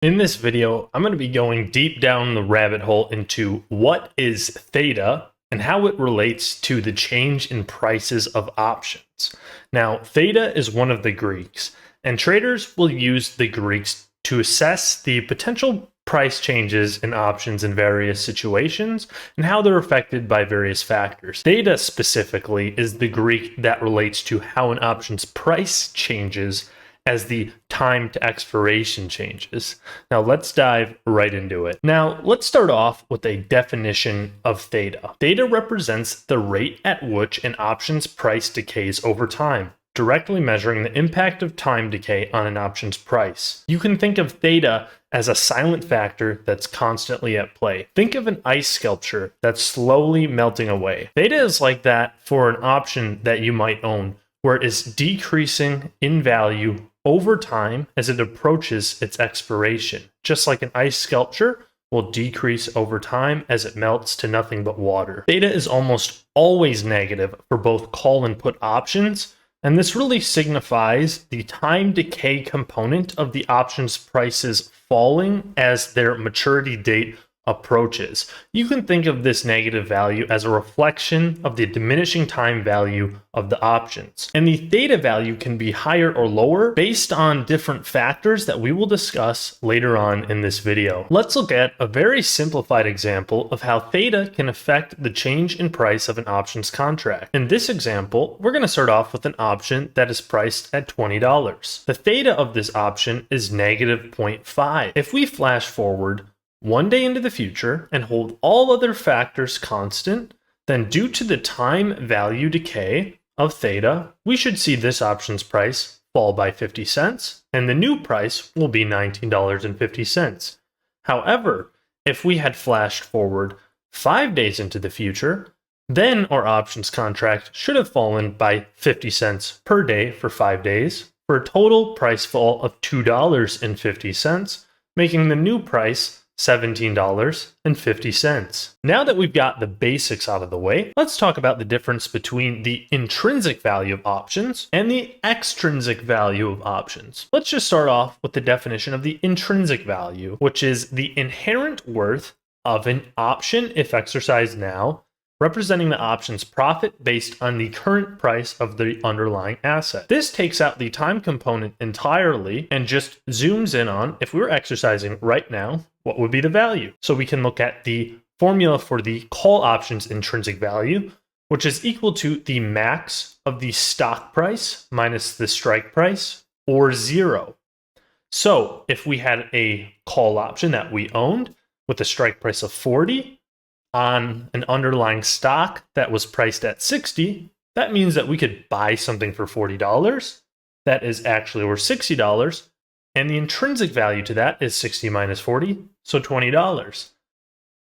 In this video, I'm going to be going deep down the rabbit hole into what is theta and how it relates to the change in prices of options. Now, theta is one of the Greeks, and traders will use the Greeks to assess the potential price changes in options in various situations and how they're affected by various factors. Theta specifically is the Greek that relates to how an option's price changes as the time to expiration changes. Now let's dive right into it. Now let's start off with a definition of theta. Theta represents the rate at which an option's price decays over time, directly measuring the impact of time decay on an option's price. You can think of theta as a silent factor that's constantly at play. Think of an ice sculpture that's slowly melting away. Theta is like that for an option that you might own, where it is decreasing in value over time as it approaches its expiration. Just like an ice sculpture will decrease over time as it melts to nothing but water. Theta is almost always negative for both call and put options, and this really signifies the time decay component of the option's prices falling as their maturity date approaches. You can think of this negative value as a reflection of the diminishing time value of the options. And the theta value can be higher or lower based on different factors that we will discuss later on in this video. Let's look at a very simplified example of how theta can affect the change in price of an options contract. In this example, we're going to start off with an option that is priced at $20. The theta of this option is negative 0.5. If we flash forward one day into the future and hold all other factors constant, then due to the time value decay of theta, we should see this option's price fall by 50 cents, and the new price will be $19.50. However, if we had flashed forward 5 days into the future, then our options contract should have fallen by 50 cents per day for 5 days, for a total price fall of $2.50, making the new price $17.50. Now that we've got the basics out of the way, let's talk about the difference between the intrinsic value of options and the extrinsic value of options. Let's just start off with the definition of the intrinsic value, which is the inherent worth of an option if exercised now, representing the option's profit based on the current price of the underlying asset. This takes out the time component entirely and just zooms in on, if we were exercising right now, what would be the value? So we can look at the formula for the call option's intrinsic value, which is equal to the max of the stock price minus the strike price, or 0. So if we had a call option that we owned with a strike price of 40, on an underlying stock that was priced at 60, that means that we could buy something for $40 that is actually worth $60, and the intrinsic value to that is 60 minus 40, so $20.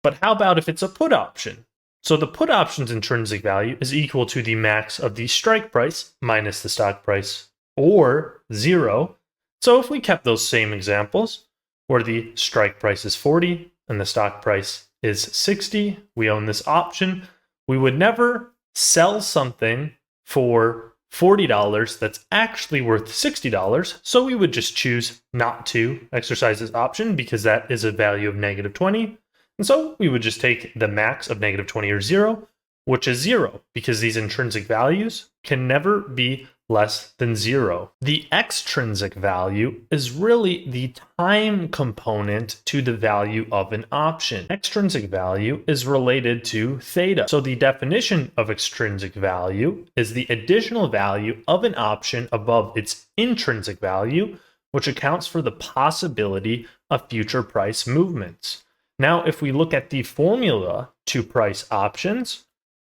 But how about if it's a put option? So the put option's intrinsic value is equal to the max of the strike price minus the stock price, or 0. So if we kept those same examples, where the strike price is 40 and the stock price is 60, we own this option, we would never sell something for $40 that's actually worth $60, so we would just choose not to exercise this option because that is a value of negative 20, and so we would just take the max of negative 20 or 0, which is 0, because these intrinsic values can never be less than 0. The extrinsic value is really the time component to the value of an option. Extrinsic value is related to theta. So the definition of extrinsic value is the additional value of an option above its intrinsic value, which accounts for the possibility of future price movements. Now, if we look at the formula to price options,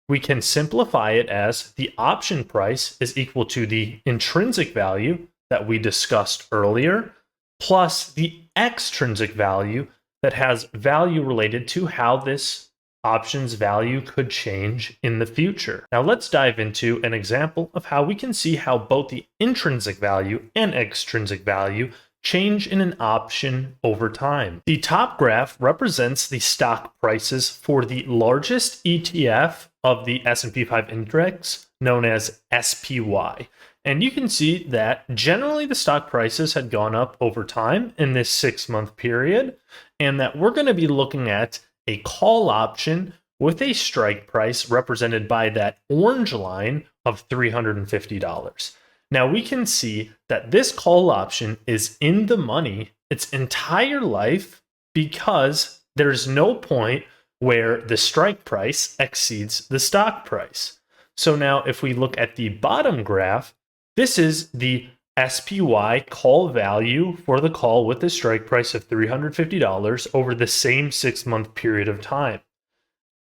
we can simplify it as the option price is equal to the intrinsic value that we discussed earlier, plus the extrinsic value that has value related to how this option's value could change in the future. Now let's dive into an example of how we can see how both the intrinsic value and extrinsic value change in an option over time. The top graph represents the stock prices for the largest ETF of the S&P 5 index, known as SPY. And you can see that generally the stock prices had gone up over time in this 6-month period, and that we're going to be looking at a call option with a strike price represented by that orange line of $350. Now we can see that this call option is in the money its entire life because there's no point where the strike price exceeds the stock price. So now if we look at the bottom graph, this is the SPY call value for the call with the strike price of $350 over the same 6-month period of time.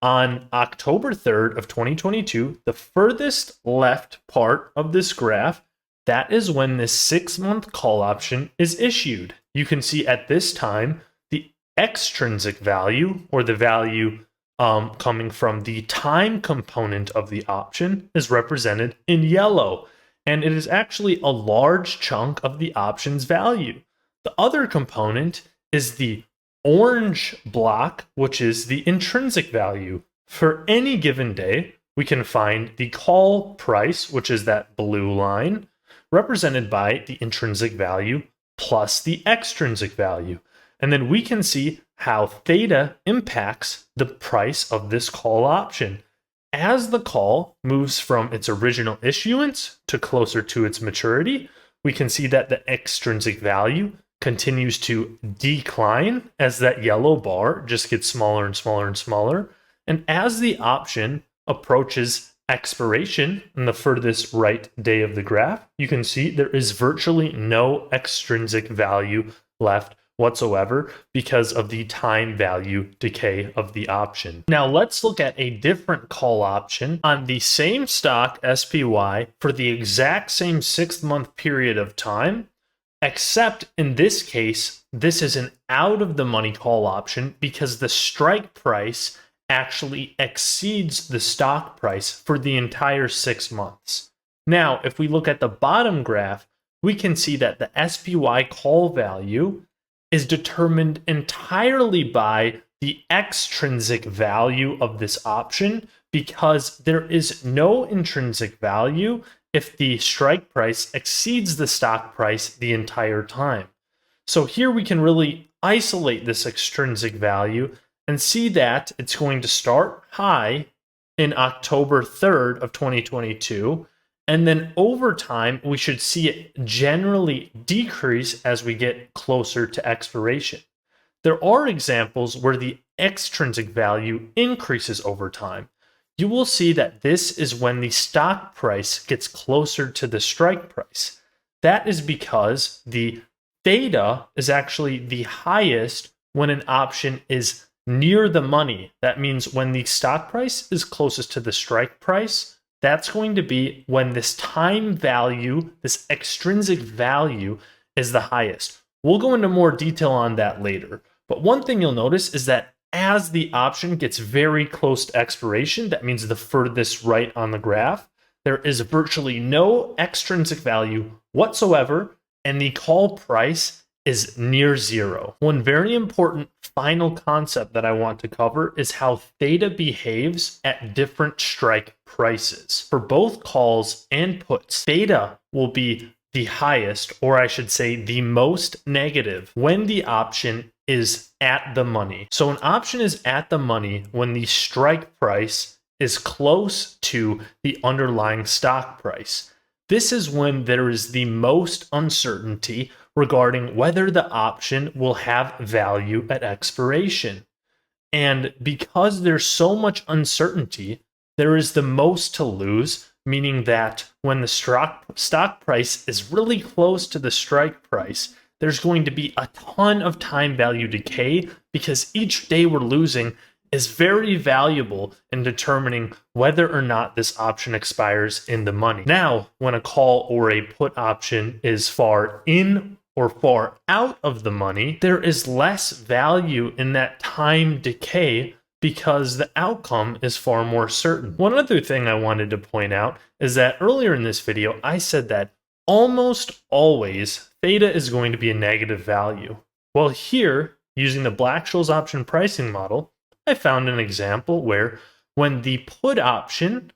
On October 3rd of 2022, the furthest left part of this graph, that is when this 6-month call option is issued. You can see at this time, the extrinsic value, or the value coming from the time component of the option, is represented in yellow. And it is actually a large chunk of the option's value. The other component is the orange block, which is the intrinsic value. For any given day, we can find the call price, which is that blue line, represented by the intrinsic value plus the extrinsic value. And then we can see how theta impacts the price of this call option. As the call moves from its original issuance to closer to its maturity, we can see that the extrinsic value continues to decline as that yellow bar just gets smaller and smaller and smaller. And as the option approaches expiration in the furthest right day of the graph, you can see there is virtually no extrinsic value left whatsoever because of the time value decay of the option. Now let's look at a different call option on the same stock SPY for the exact same 6-month period of time, except in this case, this is an out of the money call option because the strike price actually exceeds the stock price for the entire 6 months. Now, if we look at the bottom graph, we can see that the SPY call value is determined entirely by the extrinsic value of this option because there is no intrinsic value if the strike price exceeds the stock price the entire time. So here we can really isolate this extrinsic value and see that it's going to start high in October 3rd of 2022. And then over time, we should see it generally decrease as we get closer to expiration. There are examples where the extrinsic value increases over time. You will see that this is when the stock price gets closer to the strike price. That is because the theta is actually the highest when an option is near the money. That means when the stock price is closest to the strike price, that's going to be when this time value, this extrinsic value, is the highest. We'll go into more detail on that later. But one thing you'll notice is that as the option gets very close to expiration, that means the furthest right on the graph, there is virtually no extrinsic value whatsoever, and the call price is near zero. One very important final concept that I want to cover is how theta behaves at different strike prices. For both calls and puts, theta will be the highest, or I should say the most negative, when the option is at the money. So an option is at the money when the strike price is close to the underlying stock price. This is when there is the most uncertainty regarding whether the option will have value at expiration. And because there's so much uncertainty, there is the most to lose, meaning that when the stock price is really close to the strike price, there's going to be a ton of time value decay because each day we're losing is very valuable in determining whether or not this option expires in the money. Now, when a call or a put option is far in or far out of the money, there is less value in that time decay because the outcome is far more certain. One other thing I wanted to point out is that earlier in this video, I said that almost always theta is going to be a negative value. Well, here, using the Black-Scholes option pricing model, I found an example where when the put option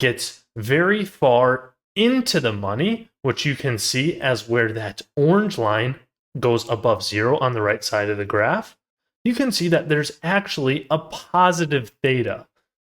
gets very far into the money, which you can see as where that orange line goes above zero on the right side of the graph, you can see that there's actually a positive theta.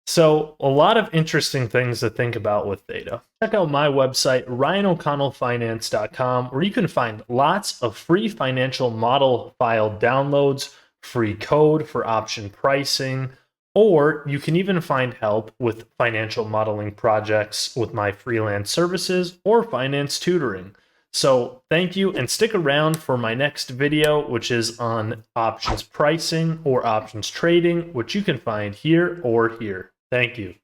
So a lot of interesting things to think about with theta. Check out my website, RyanO'ConnellFinance.com, where you can find lots of free financial model file downloads, free code for option pricing, or you can even find help with financial modeling projects with my freelance services or finance tutoring. So thank you, and stick around for my next video, which is on options pricing or options trading, which you can find here or here. Thank you.